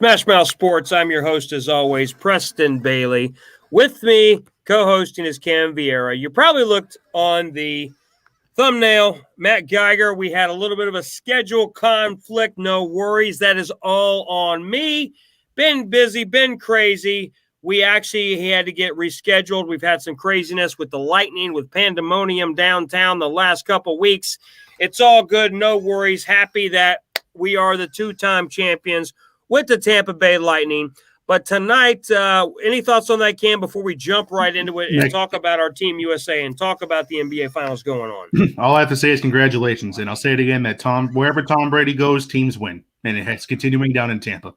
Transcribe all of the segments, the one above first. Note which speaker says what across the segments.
Speaker 1: Smash Mouth Sports. I'm your host, as always, Preston Bailey. With me, co-hosting is Cam Vieira. You probably looked on the thumbnail, Matt Geiger. We had a little bit of a schedule conflict. No worries. That is all on me. Been busy, been crazy. We actually had to get rescheduled. We've had some craziness with the lightning, with pandemonium downtown the last couple weeks. It's all good. No worries. Happy that we are the two-time champions with the Tampa Bay Lightning. But tonight, any thoughts on that, Cam, before we jump right into it and talk about our Team USA and talk about the NBA Finals going on?
Speaker 2: All I have to say is congratulations, and I'll say it again, that wherever Tom Brady goes, teams win, and it's continuing down in Tampa.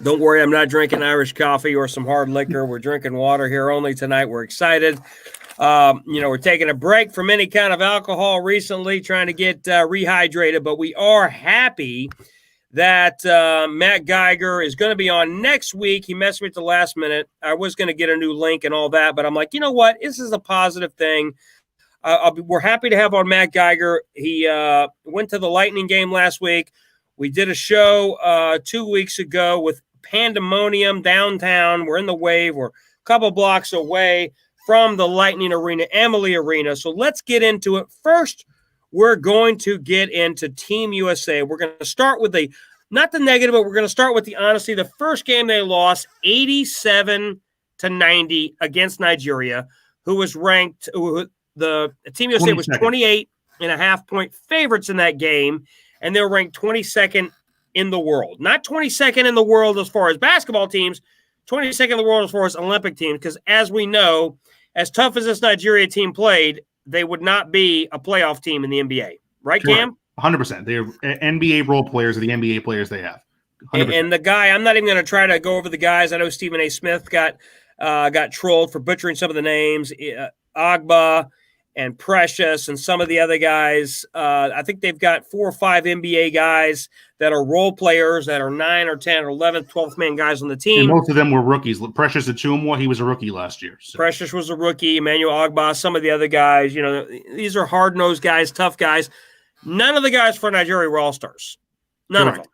Speaker 1: Don't worry, I'm not drinking Irish coffee or some hard liquor. We're drinking water here only tonight. We're excited. We're taking a break from any kind of alcohol recently, trying to get rehydrated, but we are happy that Matt Geiger is going to be on next week. He messed me at the last minute. I was going to get a new link and all that, but I'm like, you know what? This is a positive thing. We're happy to have on Matt Geiger. He went to the Lightning game last week. We did a show 2 weeks ago with pandemonium downtown. We're in the Wave. We're a couple blocks away from the Lightning Arena, Amalie Arena. So let's get into it. First, we're going to get into Team USA. We're going to start with not the negative, but we're going to start with the honesty. The first game they lost 87-90 against Nigeria, who was ranked, the Team USA was 28.5-point favorites in that game, and they were ranked 22nd in the world. Not 22nd in the world as far as basketball teams, 22nd in the world as far as Olympic teams, because as we know, as tough as this Nigeria team played, they would not be a playoff team in the NBA. Right, sure. Cam?
Speaker 2: 100%. They're NBA role players are the NBA players they have.
Speaker 1: And the guy, I'm not even going to try to go over the guys. I know Stephen A. Smith got trolled for butchering some of the names. Agba and Precious and some of the other guys. I think they've got 4 or 5 NBA guys that are role players that are 9 or 10 or 11th, 12th man guys on the team.
Speaker 2: And most of them were rookies. Precious Achumwa, he was a rookie last year. So.
Speaker 1: Precious was a rookie. Emmanuel Agba, some of the other guys. These are hard-nosed guys, tough guys. None of the guys for Nigeria were all-stars. None of them.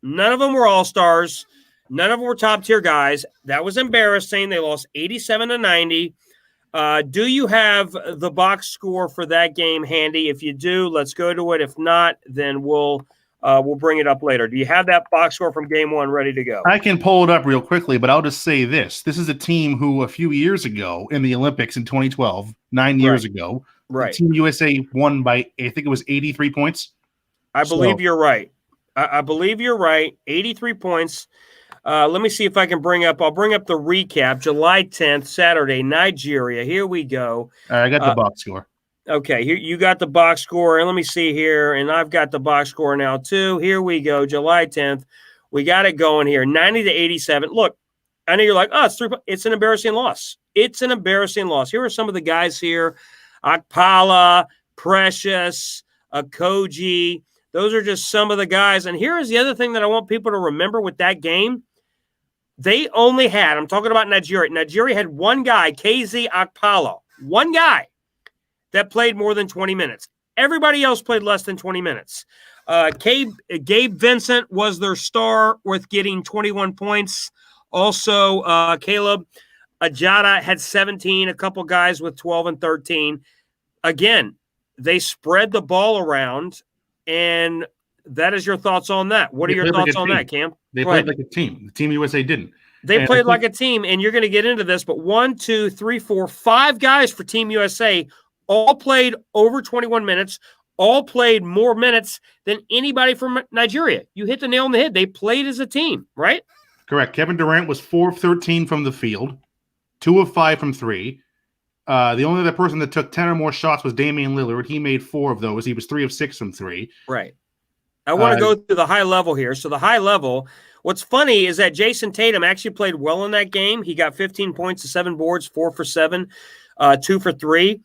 Speaker 1: None of them were all-stars. None of them were top-tier guys. That was embarrassing. They lost 87-90. Do you have the box score for that game handy? If you do, let's go to it. If not, then we'll bring it up later. Do you have that box score from game one ready to go?
Speaker 2: I can pull it up real quickly, but I'll just say this. This is a team who a few years ago in the Olympics in 2012, 9 years ago, Team USA won by, I think it was 83 points.
Speaker 1: I believe you're right. I believe you're right. 83 points. Let me see if I can I'll bring up the recap. July 10th, Saturday, Nigeria. Here we go.
Speaker 2: I got the box score.
Speaker 1: Okay, here you got the box score. And let me see here. And I've got the box score now, too. Here we go. July 10th. We got it going here. 90-87. Look, I know you're like, it's an embarrassing loss. It's an embarrassing loss. Here are some of the guys here. Akpala, Precious, Akoji. Those are just some of the guys. And here is the other thing that I want people to remember with that game. They only had, I'm talking about Nigeria. Nigeria had one guy, KZ Akpala, one guy that played more than 20 minutes. Everybody else played less than 20 minutes. Gabe Vincent was their star with getting 21 points. Also, Caleb Ajada had 17, a couple guys with 12 and 13. Again, they spread the ball around, and that is your thoughts on that. What are your thoughts on that, Cam?
Speaker 2: They played like a team. The Team USA didn't.
Speaker 1: They played like a team, and you're going to get into this, but 1, 2, 3, 4, 5 guys for Team USA all played over 21 minutes, all played more minutes than anybody from Nigeria. You hit the nail on the head. They played as a team, right?
Speaker 2: Correct. Kevin Durant was 4 of 13 from the field, 2 of 5 from 3. The only other person that took 10 or more shots was Damian Lillard. He made 4 of those. He was 3 of 6 from 3.
Speaker 1: Right. I want to go through the high level here. So the high level, what's funny is that Jason Tatum actually played well in that game. He got 15 points to 7 boards, 4 for 7, 2 for 3.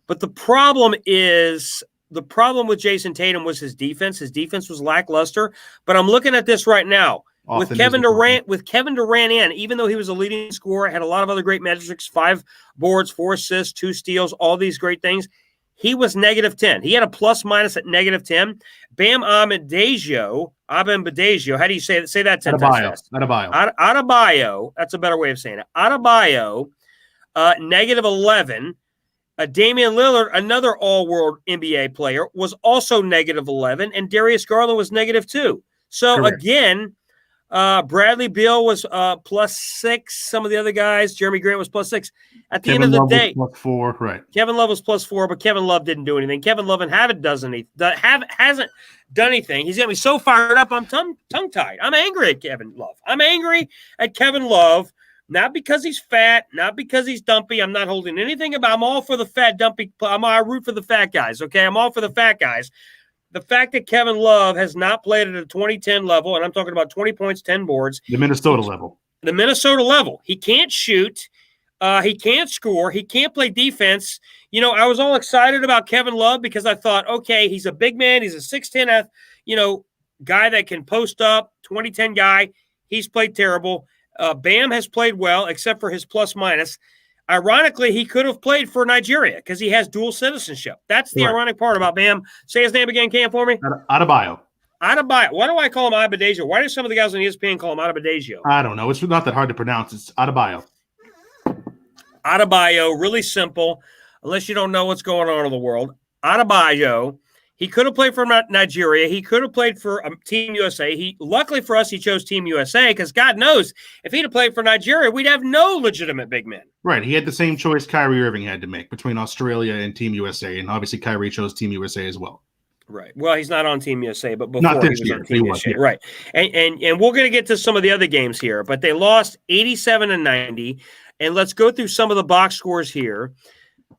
Speaker 1: But the problem with Jason Tatum was his defense. His defense was lackluster. But I'm looking at this right now. With Kevin Durant in, even though he was a leading scorer, had a lot of other great metrics, 5 boards, 4 assists, 2 steals, all these great things. he was -10. He had a plus minus at -10. Bam Adebayo, how do you say that? Say that 10 times fast. Adebayo, that's a better way of saying it. Adebayo, -11. Damian Lillard, another all-world NBA player, was also -11, and Darius Garland was -2. So,
Speaker 2: Correct.
Speaker 1: Again, Bradley Beal was +6. Some of the other guys, Jeremy Grant was +6. At the end of the day,
Speaker 2: +4, right?
Speaker 1: Kevin Love was +4, but Kevin Love didn't do anything. Kevin Love hasn't done anything. He's got me so fired up, I'm tongue-tied. I'm angry at Kevin Love. I'm angry at Kevin Love, not because he's fat, not because he's dumpy. I'm not holding anything about. I'm all for the fat, dumpy. I root for the fat guys, okay? I'm all for the fat guys. The fact that Kevin Love has not played at a 2010 level, and I'm talking about 20 points, 10 boards.
Speaker 2: The Minnesota level.
Speaker 1: The Minnesota level. He can't shoot. He can't score. He can't play defense. I was all excited about Kevin Love because I thought, okay, he's a big man. He's a 6'10", guy that can post up, 2010 guy. He's played terrible. Bam has played well, except for his plus minus. Ironically, he could have played for Nigeria because he has dual citizenship. That's the ironic part about Bam. Say his name again, Cam, for me.
Speaker 2: Adebayo.
Speaker 1: Why do I call him Adebayo? Why do some of the guys on ESPN call him Adebayo?
Speaker 2: I don't know. It's not that hard to pronounce. It's Adebayo.
Speaker 1: Adebayo, really simple, unless you don't know what's going on in the world. Adebayo, he could have played for Nigeria. He could have played for Team USA. Luckily for us, he chose Team USA because God knows if he'd have played for Nigeria, we'd have no legitimate big men.
Speaker 2: Right. He had the same choice Kyrie Irving had to make between Australia and Team USA, and obviously Kyrie chose Team USA as well.
Speaker 1: Right. Well, he's not on Team USA, but before
Speaker 2: not this
Speaker 1: he was
Speaker 2: year.
Speaker 1: on Team USA. Right. And we're going to get to some of the other games here, but they lost 87-90. And let's go through some of the box scores here.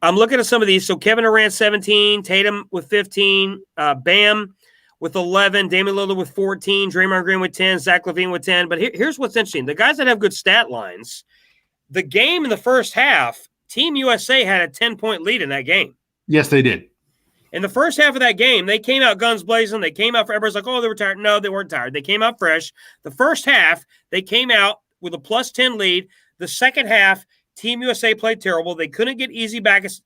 Speaker 1: I'm looking at some of these. So Kevin Durant 17, Tatum with 15, Bam with 11, Damian Lillard with 14, Draymond Green with 10, Zach LaVine with 10. But here's what's interesting. The guys that have good stat lines, the game in the first half, Team USA had a 10-point lead in that game.
Speaker 2: Yes, they did.
Speaker 1: In the first half of that game, they came out guns blazing. They came out for everybody's like, oh, they were tired. No, they weren't tired. They came out fresh. The first half, they came out with a +10 lead. The second half, Team USA played terrible. They couldn't get easy baskets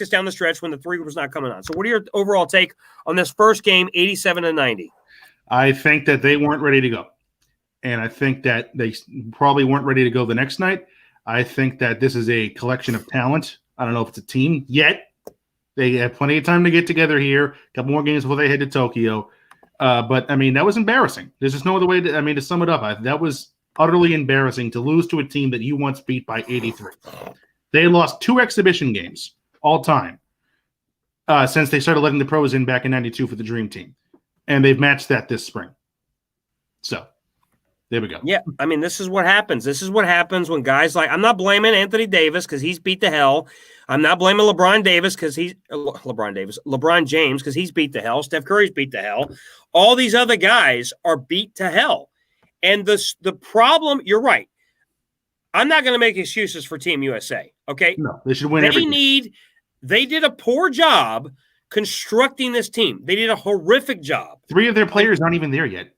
Speaker 1: down the stretch when the three was not coming on. So what are your overall take on this first game, 87-90?
Speaker 2: I think that they weren't ready to go. And I think that they probably weren't ready to go the next night. I think that this is a collection of talent. I don't know if it's a team yet. They have plenty of time to get together here. A couple more games before they head to Tokyo. But, I mean, that was embarrassing. There's just no other way to sum it up. That was utterly embarrassing to lose to a team that you once beat by 83. They lost 2 exhibition games all time since they started letting the pros in back in 92 for the Dream Team. And they've matched that this spring. So, there we go.
Speaker 1: Yeah, I mean, this is what happens. This is what happens when guys like – I'm not blaming Anthony Davis because he's beat the hell. I'm not blaming LeBron James because he's beat the hell. Steph Curry's beat the hell. All these other guys are beat to hell. And the problem, you're right. I'm not going to make excuses for Team USA, okay?
Speaker 2: No, they should win everything.
Speaker 1: They did a poor job constructing this team. They did a horrific job.
Speaker 2: 3 of their players aren't even there yet.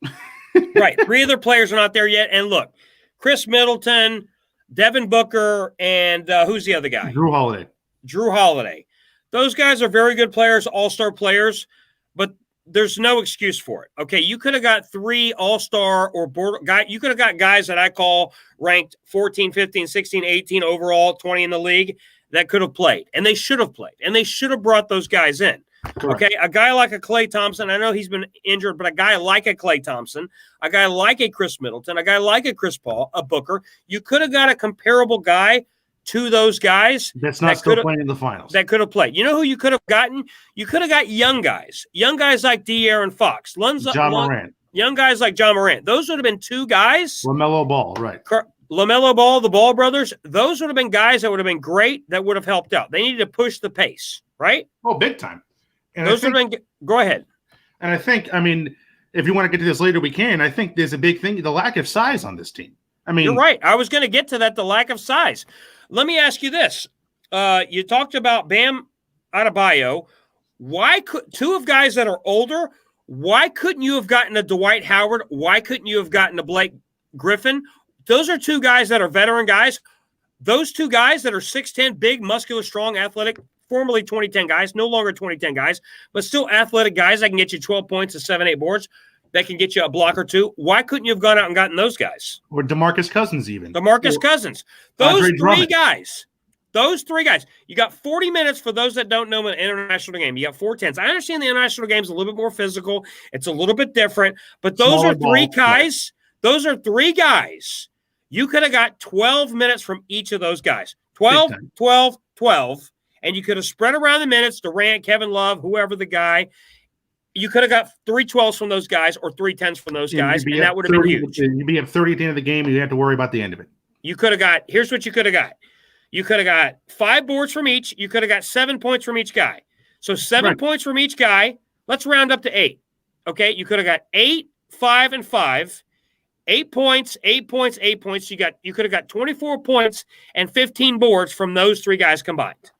Speaker 1: Right. 3 of their players are not there yet. And look, Chris Middleton, Devin Booker, and who's the other guy?
Speaker 2: Drew Holiday. Those guys are very good players, all-star players, but there's no excuse for it. Okay, you could have got 3 all-star or border guy. You could have got guys that I call ranked 14, 15, 16, 18 overall, 20 in the league that could have played, and they should have played, and they should have brought those guys in. Correct. Okay, a guy like a Klay Thompson, I know he's been injured, but a guy like a Klay Thompson, a guy like a Chris Middleton, a guy like a Chris Paul, a Booker, you could have got a comparable guy to those guys that's not still playing in the finals.
Speaker 1: That could have played. You know who you could have gotten? You could have got young guys like De'Aaron Fox,
Speaker 2: Morant.
Speaker 1: Young guys like John Morant. Those would have been 2 guys.
Speaker 2: LaMelo Ball, right.
Speaker 1: LaMelo Ball, the Ball brothers, those would have been guys that would have been great, that would have helped out. They needed to push the pace, right?
Speaker 2: Oh, big time. And
Speaker 1: those would have been – go ahead.
Speaker 2: And I think, I mean, if you want to get to this later, we can. I think there's a big thing, the lack of size on this team. I mean –
Speaker 1: You're right. I was going to get to that, the lack of size. Let me ask you this. You talked about Bam Adebayo. Why could 2 of guys that are older, why couldn't you have gotten a Dwight Howard? Why couldn't you have gotten a Blake Griffin? Those are 2 guys that are veteran guys. Those 2 guys that are 6'10", big, muscular, strong, athletic, formerly 2010 guys, no longer 2010 guys, but still athletic guys that can get you 12 points and 7, 8 boards, that can get you a block or two. Why couldn't you have gone out and gotten those guys?
Speaker 2: Or DeMarcus Cousins even.
Speaker 1: DeMarcus Cousins. Those
Speaker 2: Andre
Speaker 1: three
Speaker 2: Drummond.
Speaker 1: guys. Those 3 guys. You got 40 minutes for those that don't know an international game. You got 4 tenths. I understand the international game is a little bit more physical. It's a little bit different. But those
Speaker 2: Smaller
Speaker 1: are 3
Speaker 2: ball,
Speaker 1: guys. Those are 3 guys. You could have got 12 minutes from each of those guys. 12, 12, 12. And you could have spread around the minutes. Durant, Kevin Love, whoever the guy. You could have got 3 12s from those guys or 3 10s from those guys, and that would have been huge.
Speaker 2: You'd be at 30 at the end of the game, and you have to worry about the end of it.
Speaker 1: You could have got – here's what you could have got. You could have got 5 boards from each. You could have got 7 points from each guy. So 7 points from each guy. Let's round up to 8. Okay, you could have got 8, 5, and 5. 8 points, 8 points, 8 points. You could have got 24 points and 15 boards from those 3 guys combined.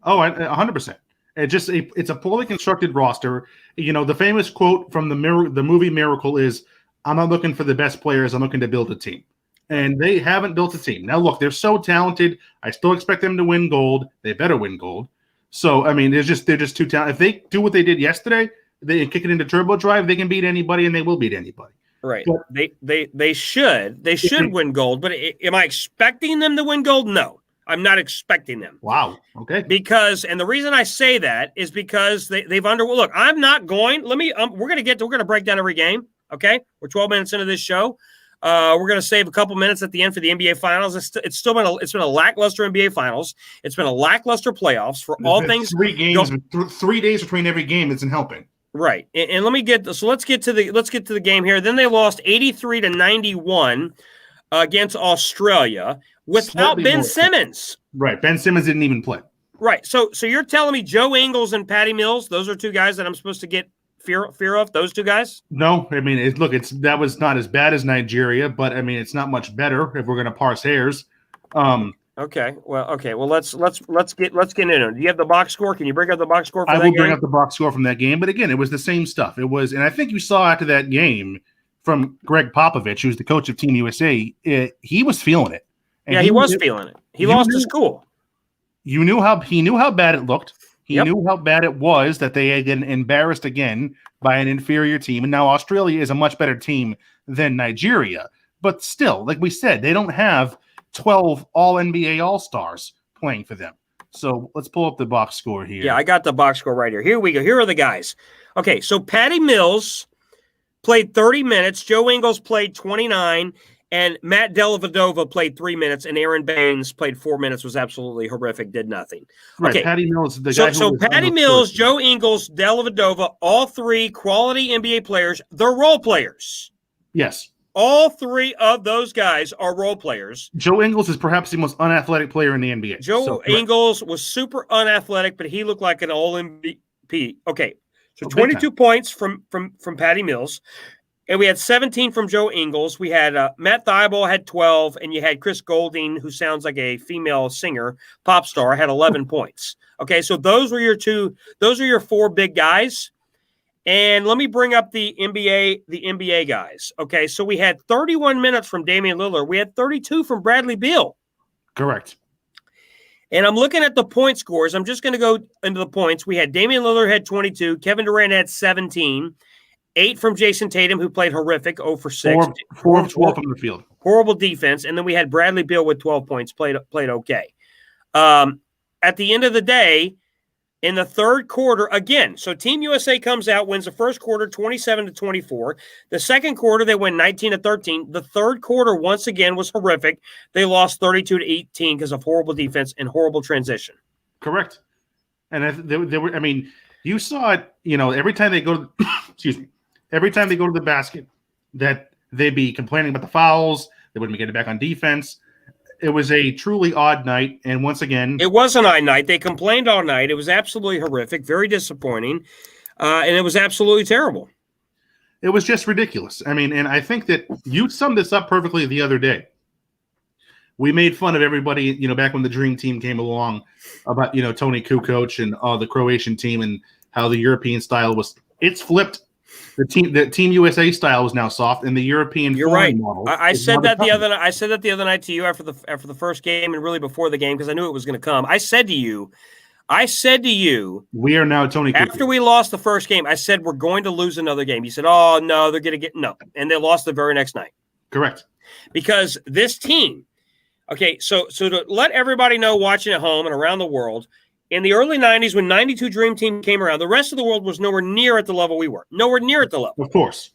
Speaker 2: Oh, 100%. It's a poorly constructed roster. You know, the famous quote from the movie Miracle is, "I'm not looking for the best players. I'm looking to build a team." And they haven't built a team. Now, look, they're so talented. I still expect them to win gold. They better win gold. So, I mean, they're just too talented. If they do what they did yesterday, they kick it into turbo drive, they can beat anybody, and they will beat anybody.
Speaker 1: Right. But they should win gold. But am I expecting them to win gold? No. I'm not expecting them.
Speaker 2: Wow. Okay.
Speaker 1: Because, and the reason I say that is because they've look, I'm not going, we're going to break down every game. Okay. We're 12 minutes into this show. We're going to save a couple minutes at the end for the NBA finals. It's been a lackluster NBA finals. it's been a lackluster playoffs for all things.
Speaker 2: 3 games, 3 days between every game isn't helping.
Speaker 1: Right. And let's get to the game here. Then they lost 83-91 against Australia without Ben Simmons.
Speaker 2: Right. Ben Simmons didn't even play.
Speaker 1: Right. So you're telling me Joe Ingles and Patty Mills, those are 2 guys that I'm supposed to get fear of, those 2 guys?
Speaker 2: No. I mean, that was not as bad as Nigeria, but I mean, it's not much better if we're going to parse hairs.
Speaker 1: Okay. Well, let's get into it. Do you have the box score? Can you bring up the box score for that game?
Speaker 2: I will bring up the box score from that game, but again, it was the same stuff. It was, and I think you saw after that game from Greg Popovich, who's the coach of Team USA, he was feeling it.
Speaker 1: And he was feeling it. He lost his cool.
Speaker 2: He knew how bad it looked. He knew how bad it was that they had been embarrassed again by an inferior team. And now Australia is a much better team than Nigeria. But still, like we said, they don't have 12 all-NBA All-Stars playing for them. So let's pull up the box score here.
Speaker 1: Yeah, I got the box score right here. Here we go. Here are the guys. Okay, so Patty Mills played 30 minutes. Joe Ingles played 29. And Matt Dellavedova played 3 minutes, and Aaron Baines played 4 minutes, was absolutely horrific, did nothing.
Speaker 2: Right,
Speaker 1: okay.
Speaker 2: Patty Mills, the guy.
Speaker 1: So Patty Mills, Joe Ingles, Dellavedova, all 3 quality NBA players. They're role players.
Speaker 2: Yes.
Speaker 1: All 3 of those guys are role players.
Speaker 2: Joe Ingles is perhaps the most unathletic player in the NBA.
Speaker 1: Joe Ingles was super unathletic, but he looked like an all-MVP. Okay, so 22 points from Patty Mills. And we had 17 from Joe Ingles. We had Matt Thibault had 12, and you had Chris Golding, who sounds like a female singer, pop star, had 11 points. Okay, so those are your 4 big guys. And let me bring up the NBA guys. Okay, so we had 31 minutes from Damian Lillard. We had 32 from Bradley Beal.
Speaker 2: Correct.
Speaker 1: And I'm looking at the point scores. I'm just going to go into the points. We had Damian Lillard had 22. Kevin Durant had 17. 8 from Jason Tatum, who played horrific, 0 for 6.
Speaker 2: 4 of 12 from the field.
Speaker 1: Horrible defense. And then we had Bradley Beal with 12 points, played okay. At the end of the day, in the third quarter, again, so Team USA comes out, wins the first quarter 27-24. The second quarter, they win 19-13. The third quarter, once again, was horrific. They lost 32-18 because of horrible defense and horrible transition.
Speaker 2: Correct. And they were, I mean, you saw it, every time they go to, excuse me, every time they go to the basket, that they'd be complaining about the fouls. They wouldn't be getting back on defense. It was a truly odd night. And once again,
Speaker 1: it was an odd night. They complained all night. It was absolutely horrific, very disappointing. And it was absolutely terrible.
Speaker 2: It was just ridiculous. I mean, and I think that you summed this up perfectly the other day. We made fun of everybody, back when the Dream Team came along about, Tony Kukoc and the Croatian team and how the European style was. It's flipped. The Team USA style is now soft, and the European.
Speaker 1: You're right.
Speaker 2: Model
Speaker 1: I said that the other. I said that the other night to you after the first game, and really before the game, because I knew it was going to come. I said to you, I said to you,
Speaker 2: we are now Tony Kukoc.
Speaker 1: After we lost the first game, I said we're going to lose another game. You said, oh, no, they're going to get – no. And they lost the very next night.
Speaker 2: Correct.
Speaker 1: Because this team – okay, so to let everybody know watching at home and around the world, in the early 90s when 92 Dream Team came around, the rest of the world was nowhere near at the level we were. Nowhere near at the level.
Speaker 2: Of course.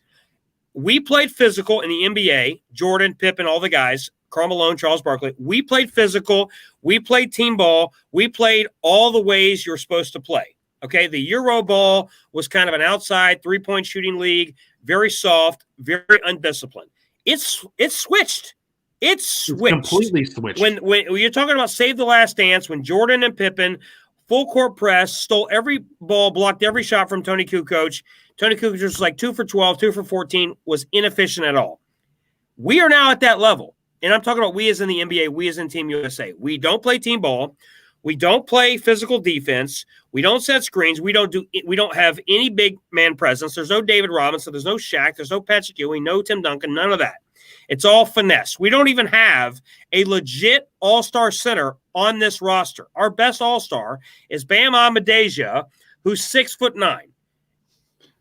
Speaker 1: We played physical in the NBA. Jordan, Pippen, all the guys – Karl Malone, Charles Barkley. We played physical. We played team ball. We played all the ways you're supposed to play. Okay, the Euro ball was kind of an outside three-point shooting league, very soft, very undisciplined. It's switched. It's switched.
Speaker 2: It's completely switched.
Speaker 1: When you're talking about Save the Last Dance, when Jordan and Pippen, full court press, stole every ball, blocked every shot from Tony Kukoc. Tony Kukoc was like 2 for 12, 2 for 14, was inefficient at all. We are now at that level. And I'm talking about we as in the NBA, we as in Team USA. We don't play team ball. We don't play physical defense. We don't set screens. We don't have any big man presence. There's no David Robinson. There's no Shaq. There's no Patrick Ewing. No Tim Duncan. None of that. It's all finesse. We don't even have a legit all-star center on this roster. Our best all-star is Bam Adebayo, who's 6'9".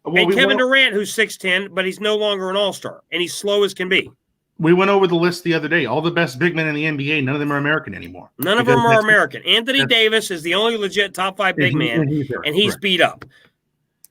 Speaker 1: And Kevin Durant, who's 6'10", but he's no longer an all-star, and he's slow as can be.
Speaker 2: We went over the list the other day. All the best big men in the NBA, none of them are American anymore.
Speaker 1: None of them are American. Anthony Davis is the only legit top 5 big man, and he's beat up.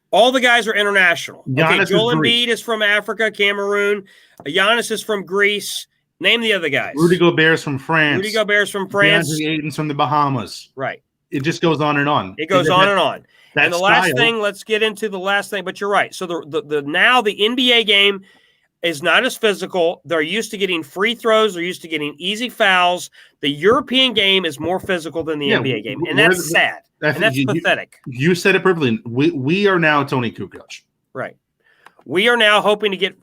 Speaker 1: All the guys are international. Okay, Joel Embiid is from Africa, Cameroon. Giannis is from Greece. Name the other guys.
Speaker 2: Rudy Gobert's from France.
Speaker 1: DeAndre
Speaker 2: Ayton's from the Bahamas.
Speaker 1: Right.
Speaker 2: It just goes on and on.
Speaker 1: It goes on and on. And the last thing, let's get into the last thing, but you're right. So now the NBA game is not as physical. They're used to getting free throws. They're used to getting easy fouls. The European game is more physical than the NBA game, and that's sad. And that's pathetic.
Speaker 2: You said it perfectly. We are now Tony Kukoc.
Speaker 1: Right. We are now hoping to get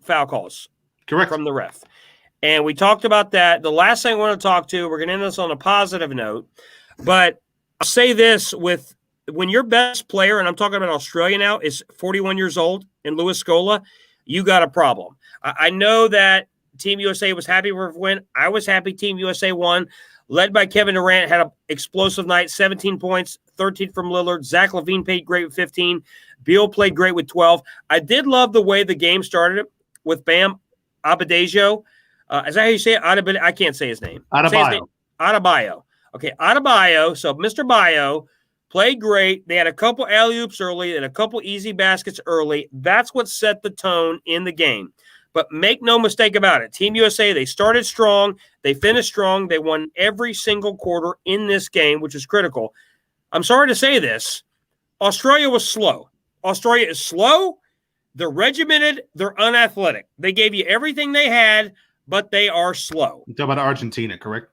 Speaker 1: foul calls.
Speaker 2: Correct.
Speaker 1: From the ref. And we talked about that. The last thing I want to talk to, we're going to end this on a positive note, but I'll say this when your best player, and I'm talking about Australia now, is 41 years old and Louis Scola, you got a problem. I know that Team USA was happy for a win. I was happy Team USA won. Led by Kevin Durant, had an explosive night, 17 points, 13 from Lillard. Zach LaVine played great with 15. Beal played great with 12. I did love the way the game started with Bam Adebayo. Is that how you say it? I can't say his name. Adebayo. Okay, Adebayo. So Mr. Bayo played great. They had a couple alley-oops early and a couple easy baskets early. That's what set the tone in the game. But make no mistake about it. Team USA, they started strong. They finished strong. They won every single quarter in this game, which is critical. I'm sorry to say this. Australia was slow. Australia is slow. They're regimented. They're unathletic. They gave you everything they had, but they are slow.
Speaker 2: You're talking about Argentina, correct?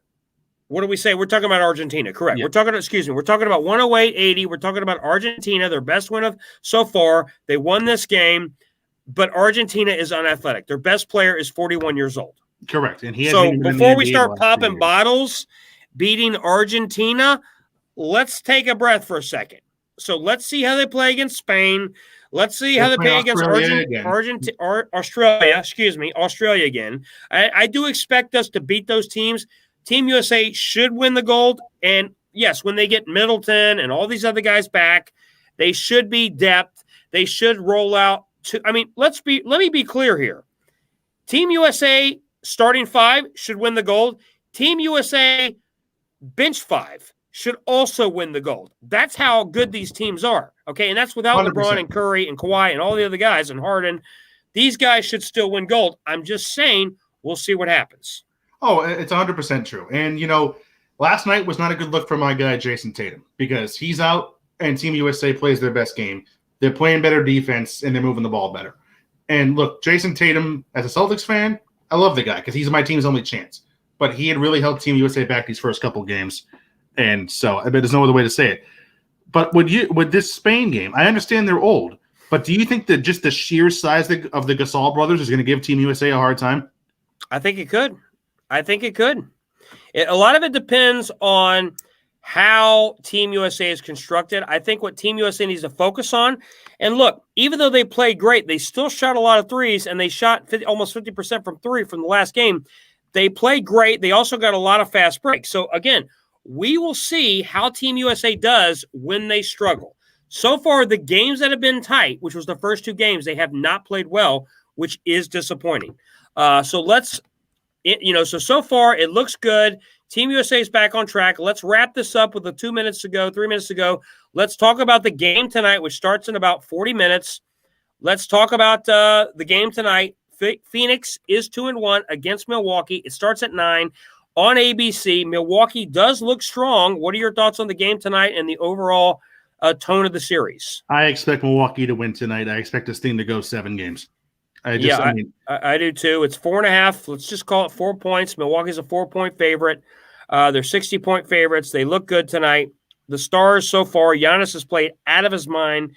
Speaker 1: What do we say? We're talking about Argentina, correct? Yeah. We're talking about 108-80. We're talking about Argentina, their best win so far. They won this game, but Argentina is unathletic. Their best player is 41 years old.
Speaker 2: Correct. And
Speaker 1: so before we start popping bottles, beating Argentina, let's take a breath for a second. So let's see how they play against Spain. Let's see how they play against Australia again. I do expect us to beat those teams. Team USA should win the gold. And yes, when they get Middleton and all these other guys back, they should be depth. They should roll out let me be clear here. Team USA starting 5 should win the gold. Team USA bench 5 should also win the gold. That's how good these teams are. Okay. And that's without 100%. LeBron and Curry and Kawhi and all the other guys and Harden. These guys should still win gold. I'm just saying we'll see what happens.
Speaker 2: Oh, it's 100% true. And, last night was not a good look for my guy, Jason Tatum, because he's out and Team USA plays their best game. They're playing better defense and they're moving the ball better. And look, Jason Tatum, as a Celtics fan, I love the guy because he's my team's only chance. But he had really helped Team USA back these first couple games. And so I bet there's no other way to say it. But with this Spain game, I understand they're old. But do you think that just the sheer size of the Gasol brothers is going to give Team USA a hard time?
Speaker 1: I think it could. A lot of it depends on how Team USA is constructed. I think what Team USA needs to focus on, and look, even though they played great, they still shot a lot of threes, and they shot almost 50% from 3 from the last game. They played great. They also got a lot of fast breaks. So, again, We will see how Team USA does when they struggle. So far, the games that have been tight, which was the first 2 games, they have not played well, which is disappointing. So far it looks good. Team USA is back on track. Let's wrap this up with 3 minutes to go. Let's talk about the game tonight, which starts in about 40 minutes. Let's talk about the game tonight. Phoenix is 2-1 against Milwaukee. It starts at 9 on ABC. Milwaukee does look strong. What are your thoughts on the game tonight and the overall tone of the series?
Speaker 2: I expect Milwaukee to win tonight. I expect this thing to go 7 games. I
Speaker 1: do too. It's 4.5. Let's just call it 4 points. Milwaukee's a 4-point favorite. They're 60-point favorites. They look good tonight. The Stars so far, Giannis has played out of his mind.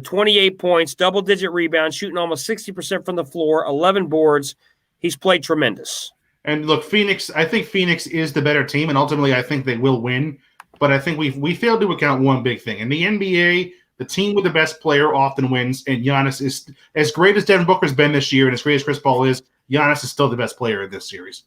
Speaker 1: 28 points, double-digit rebounds, shooting almost 60% from the floor, 11 boards. He's played tremendous.
Speaker 2: And look, I think Phoenix is the better team, and ultimately I think they will win. But I think we failed to account one big thing. In the NBA, the team with the best player often wins, and Giannis is as great as Devin Booker's been this year and as great as Chris Paul is, Giannis is still the best player in this series.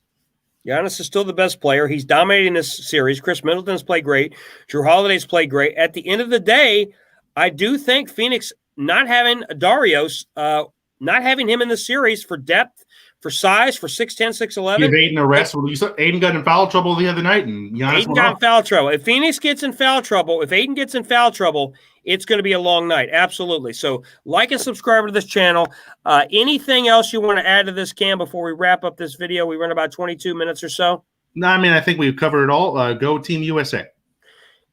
Speaker 1: Giannis is still the best player. He's dominating this series. Chris Middleton's played great. Drew Holiday's played great. At the end of the day, I do think Phoenix not having Darius, not having him in the series for depth, for size, for 6'10", 6'11".
Speaker 2: Give Aiden a rest. Aiden got in foul trouble the other night, and Giannis
Speaker 1: Aiden got in foul trouble. If Phoenix gets in foul trouble, if Aiden gets in foul trouble, it's going to be a long night. Absolutely. So like and subscribe to this channel. Anything else you want to add to this, Cam, before we wrap up this video? We run about 22 minutes or so.
Speaker 2: No, I think we've covered it all. Go Team USA.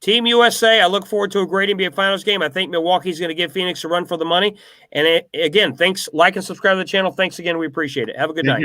Speaker 1: Team USA, I look forward to a great NBA Finals game. I think Milwaukee's going to give Phoenix a run for the money. And again, thanks. Like and subscribe to the channel. Thanks again. We appreciate it. Have a good night.